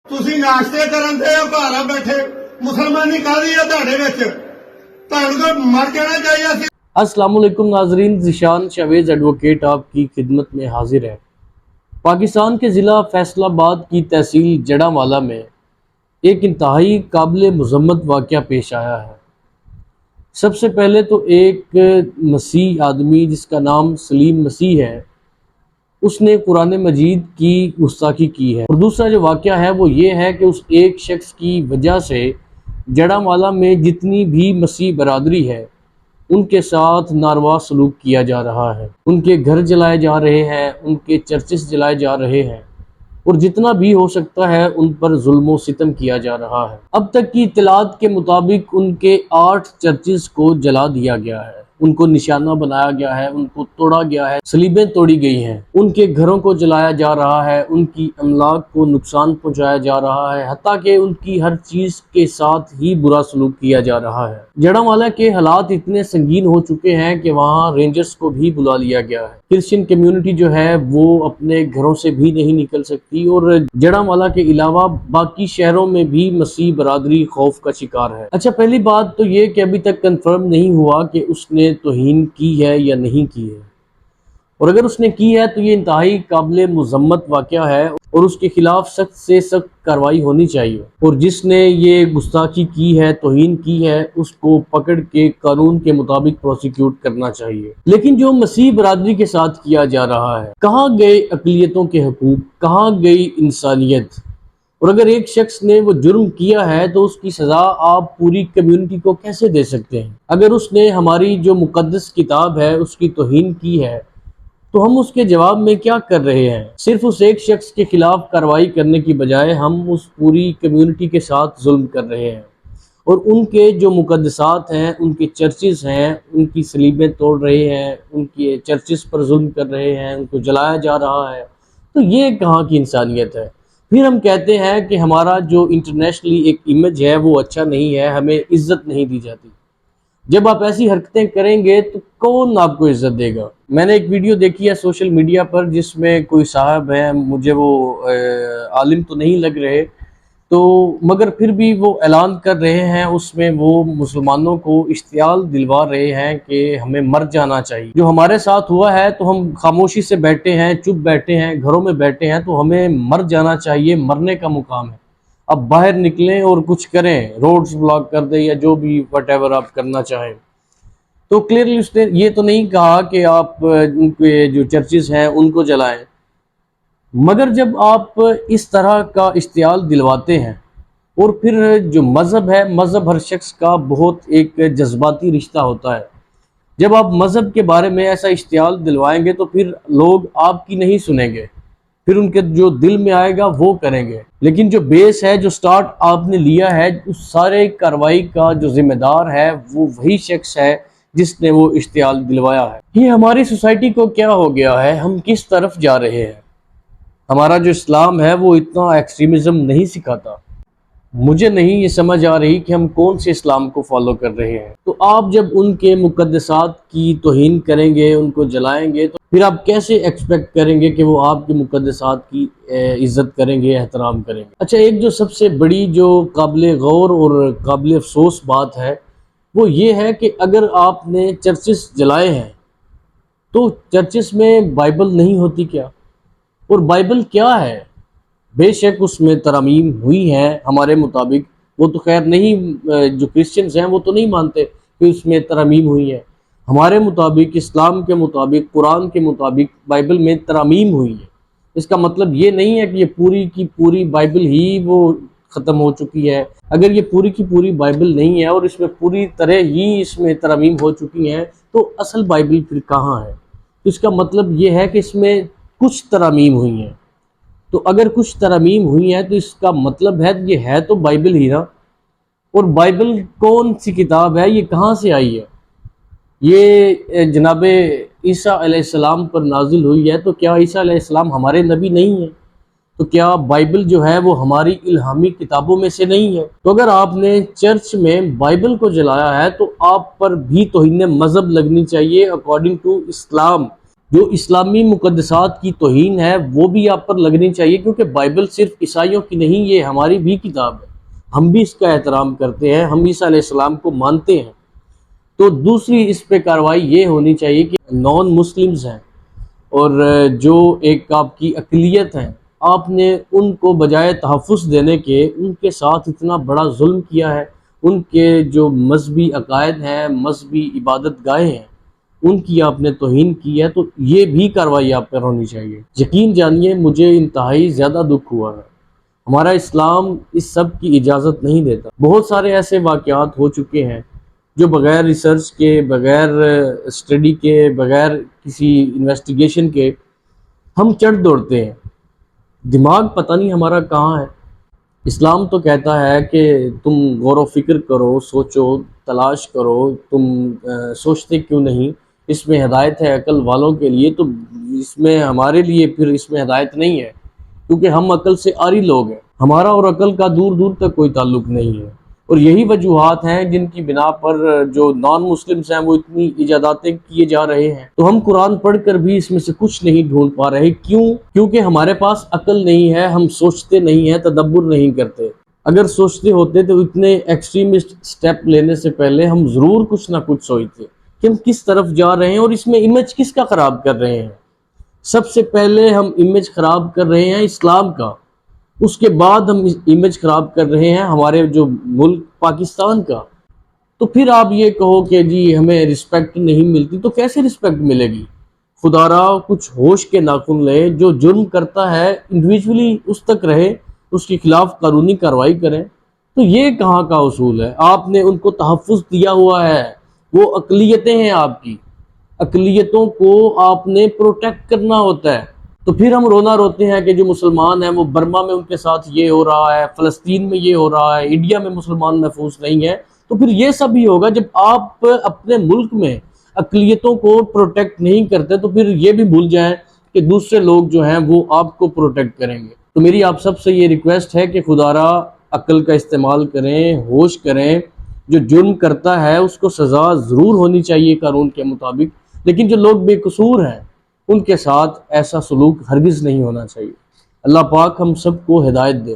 ਤੁਸੀਂ ਨਾਸ਼ਤੇ ਕਰਨ ਦੇ ਘਰ ਆ ਬੈਠੇ ਮੁਸਲਮਾਨੀ ਕਾਹਦੀ ਆ ਤੁਹਾਡੇ ਵਿੱਚ ਤੁਹਾਨੂੰ ਤਾਂ ਮਰ ਜਾਣਾ ਚਾਹੀਦਾ ਸੀ। अस्सलाम वालेकुम नाजरीन, ज़ीशान शावेज़ एडवोकेट आपकी खिदमत में हाजिर है। पाकिस्तान के ज़िला फैसलाबाद की तहसील जड़ांवाला में एक इंतहाई काबिल मज़म्मत वाक़या पेश आया है। सबसे पहले तो एक मसीह आदमी जिसका नाम सलीम मसीह है, उसने कुरान मजीद की गुस्ताखी की है। और दूसरा जो वाक़या है वो ये है कि उस एक शख्स की वजह से जड़ांवाला में जितनी भी मसीह बरादरी है उनके साथ नारवा सलूक किया जा रहा है। उनके घर जलाए जा रहे हैं, उनके चर्चेस जलाए जा रहे हैं और जितना भी हो सकता है उन पर जुल्म सितम किया जा रहा है। अब तक की इत्तलात के मुताबिक उनके 8 चर्चेस को जला दिया गया है, उनको निशाना बनाया गया है, उनको तोड़ा गया है, सलीबें तोड़ी गई हैं, उनके घरों को जलाया जा रहा है, उनकी अमलाक को नुकसान पहुंचाया जा रहा है, हत्ता कि उनकी हर चीज़ के साथ ही बुरा सलूक किया जा रहा है। जड़ांवाला के हालात इतने संगीन हो चुके हैं कि वहाँ रेंजर्स को भी बुला लिया गया है। क्रिश्चियन कम्युनिटी जो है वो अपने घरों से भी नहीं निकल सकती और जड़ांवाला के अलावा बाकी शहरों में भी मसीह बरादरी खौफ का शिकार है। अच्छा, पहली बात तो ये कि अभी तक कंफर्म नहीं हुआ कि उसने तौहीन की है या नहीं की है, और अगर उसने की है तो ये इंतहाई काबिल मुज़म्मत वाक़या है और उसके खिलाफ सख्त से सख्त कार्रवाई होनी चाहिए। और जिसने ये गुस्ताखी की है, तौहीन की है, उसको पकड़ के कानून के मुताबिक प्रोसिक्यूट करना चाहिए। लेकिन जो मसीह बरादरी के साथ किया जा रहा है, कहाँ गए अक़लियतों के हकूक़, कहाँ गई इंसानियत? और अगर एक शख्स ने वो जुर्म किया है तो उसकी सज़ा आप पूरी कम्युनिटी को कैसे दे सकते हैं? अगर उसने हमारी जो मुक़द्दस किताब है उसकी तौहीन की है तो हम उसके जवाब में क्या कर रहे हैं? सिर्फ उस एक शख्स के खिलाफ कार्रवाई करने की बजाय हम उस पूरी कम्युनिटी के साथ जुल्म कर रहे हैं और उनके जो मुक़द्दसात हैं, उनके चर्चेस हैं, उनकी सलीबें तोड़ रहे हैं, उनके चर्चेस पर जुल्म कर रहे हैं, उनको जलाया जा रहा है। तो ये कहाँ की इंसानियत है? फिर हम कहते हैं कि हमारा जो इंटरनेशनली एक इमेज है वो अच्छा नहीं है, हमें इज़्ज़त नहीं दी जाती। जब आप ऐसी हरकतें करेंगे तो कौन आपको इज़्ज़त देगा? मैंने एक वीडियो देखी है सोशल मीडिया पर जिसमें कोई साहब है, मुझे वो आलिम तो नहीं लग रहे, तो मगर फिर भी वो ऐलान कर रहे हैं, उसमें वो मुसलमानों को इश्तियाल दिलवा रहे हैं कि हमें मर जाना चाहिए। जो हमारे साथ हुआ है तो हम खामोशी से बैठे हैं, चुप बैठे हैं, घरों में बैठे हैं, तो हमें मर जाना चाहिए, मरने का मुकाम है। अब बाहर निकलें और कुछ करें, रोड्स ब्लॉक कर दें या जो भी व्हाटएवर आप करना चाहें। तो क्लियरली उसने ये तो नहीं कहा कि आप उनके जो चर्चेस हैं उनको जलाएं, मगर जब आप इस तरह का इश्तियाल दिलवाते हैं, और फिर जो मज़हब है, मज़हब हर शख्स का बहुत एक जज्बाती रिश्ता होता है। जब आप मज़हब के बारे में ऐसा इश्तियाल दिलवाएंगे तो फिर लोग आपकी नहीं सुनेंगे, फिर उनके जो दिल में आएगा वो करेंगे। लेकिन जो बेस है, जो स्टार्ट आपने लिया है, उस सारे कार्रवाई का जो जिम्मेदार है वो वही शख्स है जिसने वो इश्तियाल दिलवाया है। ये हमारी सोसाइटी को क्या हो गया है? हम किस तरफ जा रहे हैं? हमारा जो इस्लाम है वो इतना एक्सट्रीमिज़म नहीं सिखाता। मुझे नहीं ये समझ आ रही कि हम कौन से इस्लाम को फॉलो कर रहे हैं। तो आप जब उनके मुक़द्दसात की तौहीन करेंगे, उनको जलाएंगे, तो फिर आप कैसे एक्सपेक्ट करेंगे कि वो आपके मुक़द्दसात की इज़्ज़त करेंगे, एहतराम करेंगे? अच्छा, एक जो सबसे बड़ी जो काबिल गौर और काबिल अफसोस बात है वो ये है कि अगर आपने चर्चेस जलाए हैं तो चर्चेस में बाइबल नहीं होती क्या? और बाइबल क्या है? बेशक उसमें तरमीम हुई हैं हमारे मुताबिक, वो तो खैर नहीं, जो क्रिश्चियंस हैं वो तो नहीं मानते कि उसमें तरमीम हुई है। हमारे मुताबिक, इस्लाम के मुताबिक, कुरान के मुताबिक बाइबल में तरमीम हुई है। इसका मतलब ये नहीं है कि ये पूरी की पूरी बाइबल ही वो ख़त्म हो चुकी है। अगर ये पूरी की पूरी बाइबल नहीं है और इसमें पूरी तरह ही इसमें तरमीम हो चुकी हैं तो असल बाइबल फिर कहाँ है? तो इसका मतलब ये है कि इसमें कुछ तरमीम हुई हैं। तो अगर कुछ तरमीम हुई हैं तो इसका मतलब है ये है तो बाइबल ही ना। और बाइबल कौन सी किताब है? ये कहाँ से आई है? ये जनाब ईसा अलैहिस्सलाम पर नाजिल हुई है, तो क्या ईसा अलैहिस्सलाम हमारे नबी नहीं है? तो क्या बाइबल जो है वो हमारी इल्हामी किताबों में से नहीं है? तो अगर आपने चर्च में बाइबल को जलाया है तो आप पर भी तौहीन मज़हब लगनी चाहिए अकॉर्डिंग टू इस्लाम। جو اسلامی مقدسات کی توہین ہے وہ بھی آپ پر لگنی چاہیے، کیونکہ بائبل صرف عیسائیوں کی نہیں، یہ ہماری بھی کتاب ہے، ہم بھی اس کا احترام کرتے ہیں، ہم عیسیٰ علیہ السلام کو مانتے ہیں۔ تو دوسری اس پہ کارروائی یہ ہونی چاہیے کہ نان مسلمز ہیں اور جو ایک آپ کی اقلیت ہیں، آپ نے ان کو بجائے تحفظ دینے کے ان کے ساتھ اتنا بڑا ظلم کیا ہے، ان کے جو مذہبی عقائد ہیں، مذہبی عبادت گاہیں ہیں، ان کی آپ نے توہین کی ہے، تو یہ بھی کارروائی آپ پر ہونی چاہیے۔ یقین جانیے مجھے انتہائی زیادہ دکھ ہوا ہے، ہمارا اسلام اس سب کی اجازت نہیں دیتا۔ بہت سارے ایسے واقعات ہو چکے ہیں جو بغیر ریسرچ کے، بغیر اسٹڈی کے، بغیر کسی انویسٹیگیشن کے ہم چڑھ دوڑتے ہیں، دماغ پتہ نہیں ہمارا کہاں ہے۔ اسلام تو کہتا ہے کہ تم غور و فکر کرو، سوچو، تلاش کرو، تم سوچتے کیوں نہیں، اس میں ہدایت ہے عقل والوں کے لیے، تو اس میں ہمارے لیے پھر اس میں ہدایت نہیں ہے، کیونکہ ہم عقل سے عاری لوگ ہیں، ہمارا اور عقل کا دور دور تک کوئی تعلق نہیں ہے۔ اور یہی وجوہات ہیں جن کی بنا پر جو نان مسلمز ہیں وہ اتنی ایجاداتیں کیے جا رہے ہیں، تو ہم قرآن پڑھ کر بھی اس میں سے کچھ نہیں ڈھونڈ پا رہے۔ کیوں؟ کیونکہ ہمارے پاس عقل نہیں ہے، ہم سوچتے نہیں ہیں، تدبر نہیں کرتے۔ اگر سوچتے ہوتے تو اتنے ایکسٹریمسٹ سٹیپ لینے سے پہلے ہم ضرور کچھ نہ کچھ سوچتے کہ ہم کس طرف جا رہے ہیں اور اس میں امیج کس کا خراب کر رہے ہیں۔ سب سے پہلے ہم امیج خراب کر رہے ہیں اسلام کا، اس کے بعد ہم امیج خراب کر رہے ہیں ہمارے جو ملک پاکستان کا۔ تو پھر آپ یہ کہو کہ جی ہمیں رسپیکٹ نہیں ملتی، تو کیسے رسپیکٹ ملے گی؟ خدا را کچھ ہوش کے ناخن لے، جو جرم کرتا ہے انڈیویجولی اس تک رہے، اس کے خلاف قانونی کارروائی کریں۔ تو یہ کہاں کا اصول ہے؟ آپ نے ان کو تحفظ دیا ہوا ہے، وہ اقلیتیں ہیں آپ کی، اقلیتوں کو آپ نے پروٹیکٹ کرنا ہوتا ہے۔ تو پھر ہم رونا روتے ہیں کہ جو مسلمان ہیں وہ برما میں ان کے ساتھ یہ ہو رہا ہے، فلسطین میں یہ ہو رہا ہے، انڈیا میں مسلمان محفوظ نہیں ہے۔ تو پھر یہ سب ہی ہوگا جب آپ اپنے ملک میں اقلیتوں کو پروٹیکٹ نہیں کرتے، تو پھر یہ بھی بھول جائیں کہ دوسرے لوگ جو ہیں وہ آپ کو پروٹیکٹ کریں گے۔ تو میری آپ سب سے یہ ریکویسٹ ہے کہ خدا را عقل کا استعمال کریں، ہوش کریں، جو جرم کرتا ہے اس کو سزا ضرور ہونی چاہیے قانون کے مطابق، لیکن جو لوگ بے قصور ہیں ان کے ساتھ ایسا سلوک ہرگز نہیں ہونا چاہیے۔ اللہ پاک ہم سب کو ہدایت دے۔